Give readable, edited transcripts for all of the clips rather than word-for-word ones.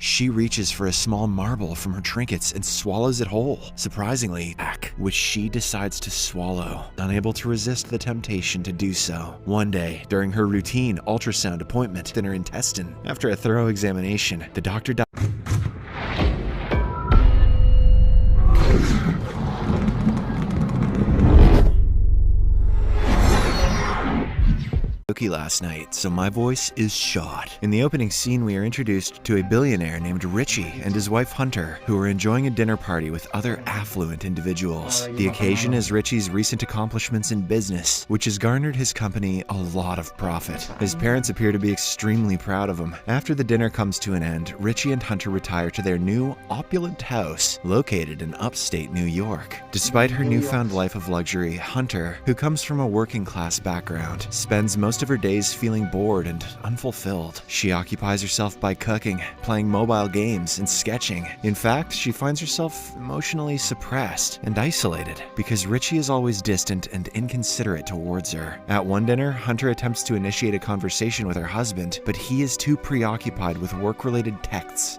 She reaches for a small marble from her trinkets and swallows it whole, surprisingly, which she decides to swallow, unable to resist the temptation to do so. One day, during her routine ultrasound appointment in her intestine, after a thorough examination, the doctor last night, so my voice is shot. In the opening scene, we are introduced to a billionaire named Richie and his wife Hunter, who are enjoying a dinner party with other affluent individuals. The occasion is Richie's recent accomplishments in business, which has garnered his company a lot of profit. His parents appear to be extremely proud of him. After the dinner comes to an end, Richie and Hunter retire to their new, opulent house located in upstate New York. Despite her newfound life of luxury, Hunter, who comes from a working-class background, spends most of her days feeling bored and unfulfilled. She occupies herself by cooking, playing mobile games, and sketching. In fact, she finds herself emotionally suppressed and isolated because Richie is always distant and inconsiderate towards her. At one dinner, Hunter attempts to initiate a conversation with her husband, but he is too preoccupied with work-related texts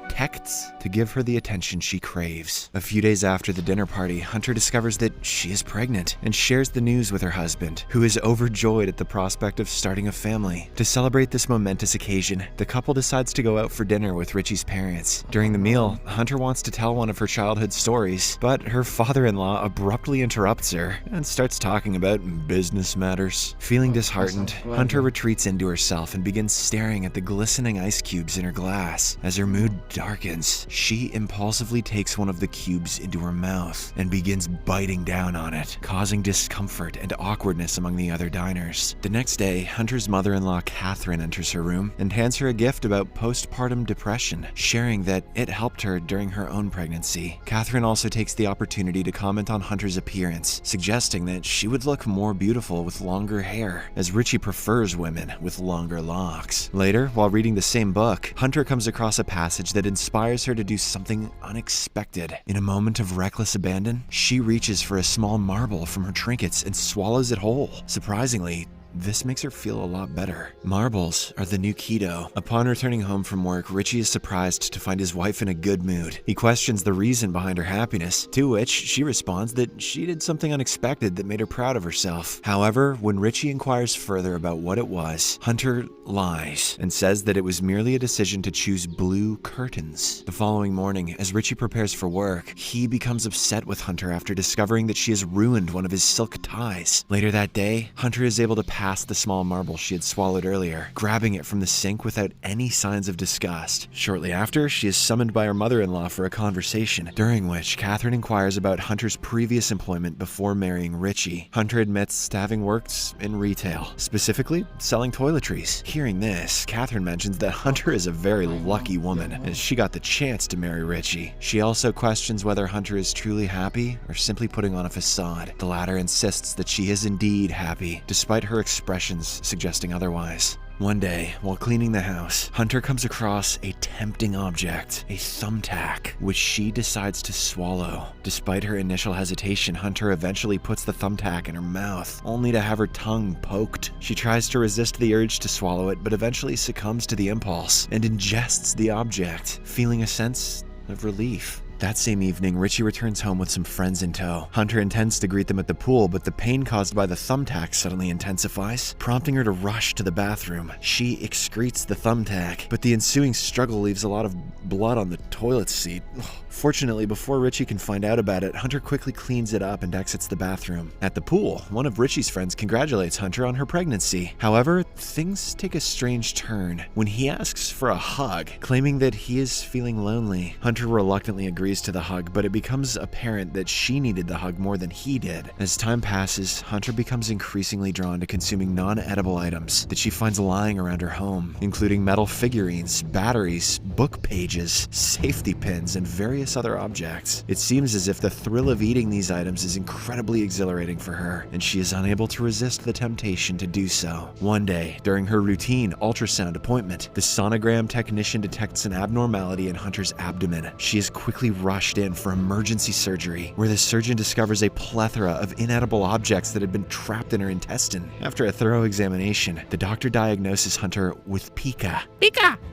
to give her the attention she craves. A few days after the dinner party, Hunter discovers that she is pregnant and shares the news with her husband, who is overjoyed at the prospect of starting a family. To celebrate this momentous occasion, the couple decides to go out for dinner with Richie's parents. During the meal, Hunter wants to tell one of her childhood stories, but her father-in-law abruptly interrupts her and starts talking about business matters. Feeling disheartened, Hunter retreats into herself and begins staring at the glistening ice cubes in her glass. As her mood darkens, she impulsively takes one of the cubes into her mouth and begins biting down on it, causing discomfort and awkwardness among the other diners. The next day, Hunter's mother-in-law Catherine enters her room and hands her a gift about postpartum depression, sharing that it helped her during her own pregnancy. Catherine also takes the opportunity to comment on Hunter's appearance, suggesting that she would look more beautiful with longer hair, as Richie prefers women with longer locks. Later, while reading the same book, Hunter comes across a passage that inspires her to do something unexpected. In a moment of reckless abandon, she reaches for a small marble from her trinkets and swallows it whole. Surprisingly, this makes her feel a lot better. Marbles are the new keto. Upon returning home from work, Richie is surprised to find his wife in a good mood. He questions the reason behind her happiness, to which she responds that she did something unexpected that made her proud of herself. However, when Richie inquires further about what it was, Hunter lies and says that it was merely a decision to choose blue curtains. The following morning, as Richie prepares for work, he becomes upset with Hunter after discovering that she has ruined one of his silk ties. Later that day, Hunter is able to pass the small marble she had swallowed earlier, grabbing it from the sink without any signs of disgust. Shortly after, she is summoned by her mother-in-law for a conversation, during which Catherine inquires about Hunter's previous employment before marrying Richie. Hunter admits to having worked in retail, specifically selling toiletries. Hearing this, Catherine mentions that Hunter is a very lucky woman, as she got the chance to marry Richie. She also questions whether Hunter is truly happy or simply putting on a facade. The latter insists that she is indeed happy, despite her expressions suggesting otherwise. One day, while cleaning the house, Hunter comes across a tempting object, a thumbtack, which she decides to swallow. Despite her initial hesitation, Hunter eventually puts the thumbtack in her mouth, only to have her tongue poked. She tries to resist the urge to swallow it, but eventually succumbs to the impulse and ingests the object, feeling a sense of relief. That same evening, Richie returns home with some friends in tow. Hunter intends to greet them at the pool, but the pain caused by the thumbtack suddenly intensifies, prompting her to rush to the bathroom. She excretes the thumbtack, but the ensuing struggle leaves a lot of blood on the toilet seat. Fortunately, before Richie can find out about it, Hunter quickly cleans it up and exits the bathroom. At the pool, one of Richie's friends congratulates Hunter on her pregnancy. However, things take a strange turn when he asks for a hug, claiming that he is feeling lonely. Hunter reluctantly agrees to the hug, but it becomes apparent that she needed the hug more than he did. As time passes, Hunter becomes increasingly drawn to consuming non-edible items that she finds lying around her home, including metal figurines, batteries, book pages, safety pins, and various other objects. It seems as if the thrill of eating these items is incredibly exhilarating for her, and she is unable to resist the temptation to do so. One day, during her routine ultrasound appointment, the sonogram technician detects an abnormality in Hunter's abdomen. She is quickly rushed in for emergency surgery, where the surgeon discovers a plethora of inedible objects that had been trapped in her intestine. After a thorough examination, the doctor diagnoses Hunter with pica,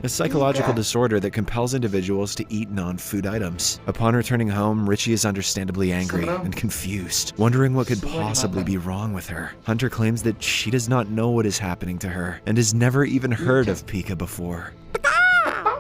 a psychological disorder that compels individuals to eat non-food items. Upon returning home, Richie is understandably angry and confused, wondering what could possibly be wrong with her. Hunter claims that she does not know what is happening to her and has never even heard of pica before.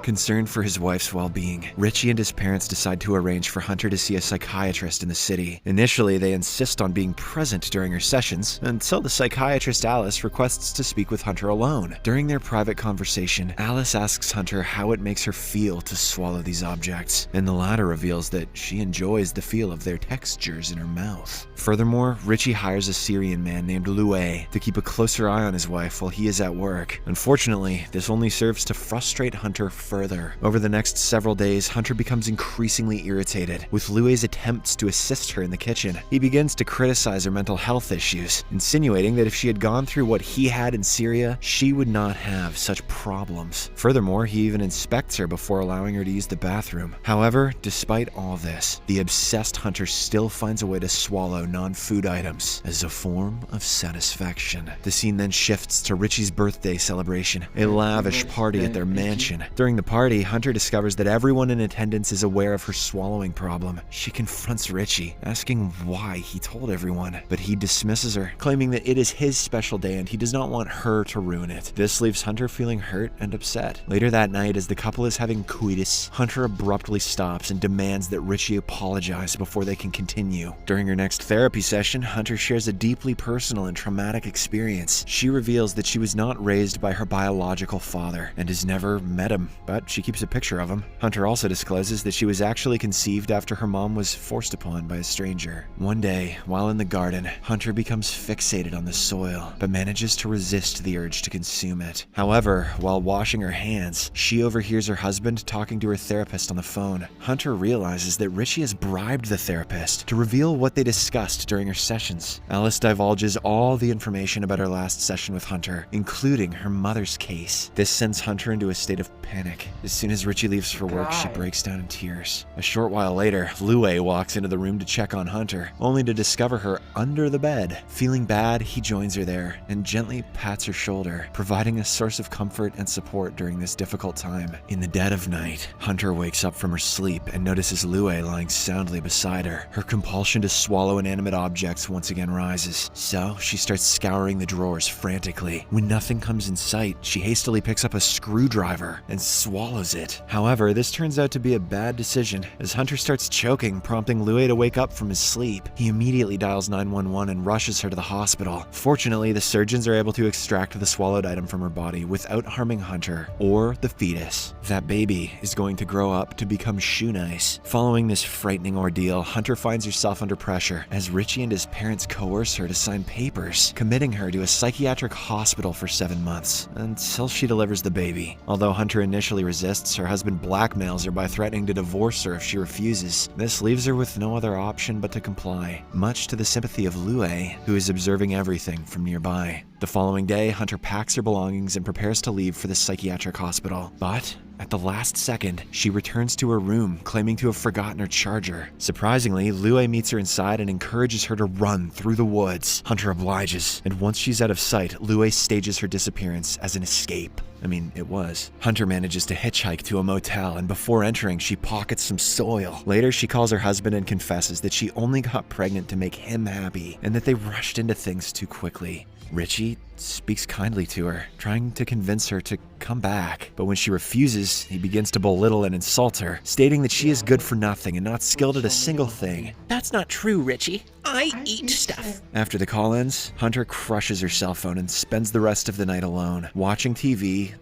Concerned for his wife's well-being, Richie and his parents decide to arrange for Hunter to see a psychiatrist in the city. Initially, they insist on being present during her sessions, until the psychiatrist Alice requests to speak with Hunter alone. During their private conversation, Alice asks Hunter how it makes her feel to swallow these objects, and the latter reveals that she enjoys the feel of their textures in her mouth. Furthermore, Richie hires a Syrian man named Loué to keep a closer eye on his wife while he is at work. Unfortunately, this only serves to frustrate Hunter further. Over the next several days, Hunter becomes increasingly irritated with Loué's attempts to assist her in the kitchen. He begins to criticize her mental health issues, insinuating that if she had gone through what he had in Syria, she would not have such problems. Furthermore, he even inspects her before allowing her to use the bathroom. However, despite all this, the obsessed Hunter still finds a way to swallow non-food items as a form of satisfaction. The scene then shifts to Richie's birthday celebration, a lavish party at their mansion. During the party, Hunter discovers that everyone in attendance is aware of her swallowing problem. She confronts Richie, asking why he told everyone, but he dismisses her, claiming that it is his special day and he does not want her to ruin it. This leaves Hunter feeling hurt and upset. Later that night, as the couple is having coitus, Hunter abruptly stops and demands that Richie apologize before they can continue. During her next therapy session, Hunter shares a deeply personal and traumatic experience. She reveals that she was not raised by her biological father and has never met him, but she keeps a picture of him. Hunter also discloses that she was actually conceived after her mom was forced upon by a stranger. One day, while in the garden, Hunter becomes fixated on the soil, but manages to resist the urge to consume it. However, while washing her hands, she overhears her husband talking to her therapist on the phone. Hunter realizes that Richie has bribed the therapist to reveal what they discussed during her sessions. Alice divulges all the information about her last session with Hunter, including her mother's case. This sends Hunter into a state of panic. As soon as Richie leaves for work, she breaks down in tears. A short while later, Loué walks into the room to check on Hunter, only to discover her under the bed. Feeling bad, he joins her there and gently pats her shoulder, providing a source of comfort and support during this difficult time. In the dead of night, Hunter wakes up from her sleep and notices Loué lying soundly beside her. Her compulsion to swallow inanimate objects once again rises, so she starts scouring the drawers frantically. When nothing comes in sight, she hastily picks up a screwdriver and swallows it. However, this turns out to be a bad decision, as Hunter starts choking, prompting Loué to wake up from his sleep. He immediately dials 911 and rushes her to the hospital. Fortunately, the surgeons are able to extract the swallowed item from her body without harming Hunter or the fetus. That baby is going to grow up to become shoe nice. Following this frightening ordeal, Hunter finds herself under pressure as Richie and his parents coerce her to sign papers, committing her to a psychiatric hospital for 7 months until she delivers the baby. Although Hunter initially resists, her husband blackmails her by threatening to divorce her if she refuses. This leaves her with no other option but to comply, much to the sympathy of Loué, who is observing everything from nearby. The following day, Hunter packs her belongings and prepares to leave for the psychiatric hospital. But at the last second, she returns to her room, claiming to have forgotten her charger. Surprisingly, Loué meets her inside and encourages her to run through the woods. Hunter obliges, and once she's out of sight, Loué stages her disappearance as an escape. It was. Hunter manages to hitchhike to a motel, and before entering, she pockets some soil. Later, she calls her husband and confesses that she only got pregnant to make him happy, and that they rushed into things too quickly. Richie speaks kindly to her, trying to convince her to come back. But when she refuses, he begins to belittle and insult her, stating that she is good for nothing and not skilled at a single thing. That's not true, Richie. I eat stuff. After the call ends, Hunter crushes her cell phone and spends the rest of the night alone, watching TV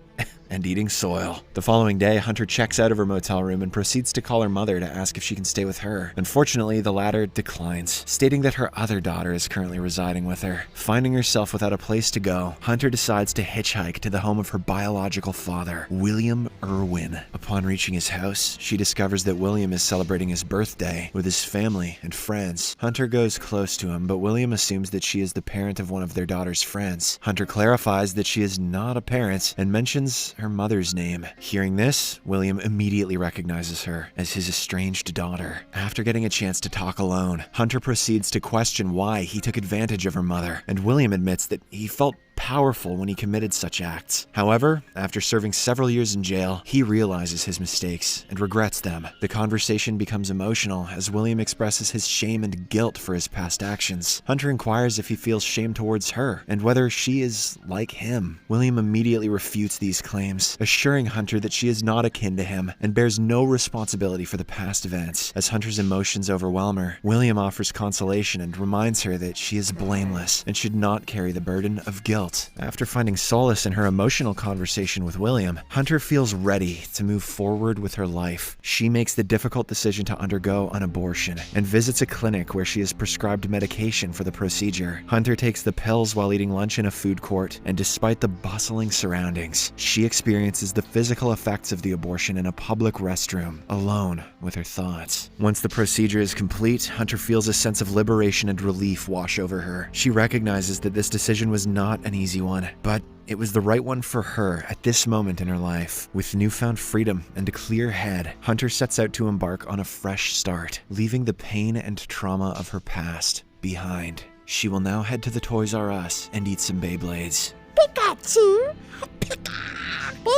and eating soil. The following day, Hunter checks out of her motel room and proceeds to call her mother to ask if she can stay with her. Unfortunately, the latter declines, stating that her other daughter is currently residing with her. Finding herself without a place to go, Hunter decides to hitchhike to the home of her biological father, William Irwin. Upon reaching his house, she discovers that William is celebrating his birthday with his family and friends. Hunter goes close to him, but William assumes that she is the parent of one of their daughter's friends. Hunter clarifies that she is not a parent and mentions her mother's name. Hearing this, William immediately recognizes her as his estranged daughter. After getting a chance to talk alone, Hunter proceeds to question why he took advantage of her mother, and William admits that he felt powerful when he committed such acts. However, after serving several years in jail, he realizes his mistakes and regrets them. The conversation becomes emotional as William expresses his shame and guilt for his past actions. Hunter inquires if he feels shame towards her and whether she is like him. William immediately refutes these claims, assuring Hunter that she is not akin to him and bears no responsibility for the past events. As Hunter's emotions overwhelm her, William offers consolation and reminds her that she is blameless and should not carry the burden of guilt. After finding solace in her emotional conversation with William, Hunter feels ready to move forward with her life. She makes the difficult decision to undergo an abortion and visits a clinic where she is prescribed medication for the procedure. Hunter takes the pills while eating lunch in a food court, and despite the bustling surroundings, she experiences the physical effects of the abortion in a public restroom, alone with her thoughts. Once the procedure is complete, Hunter feels a sense of liberation and relief wash over her. She recognizes that this decision was not an easy one, but it was the right one for her at this moment in her life. With newfound freedom and a clear head, Hunter sets out to embark on a fresh start, leaving the pain and trauma of her past behind. She will now head to the Toys R Us and eat some Beyblades. Pikachu! Pikachu!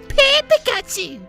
Pikachu!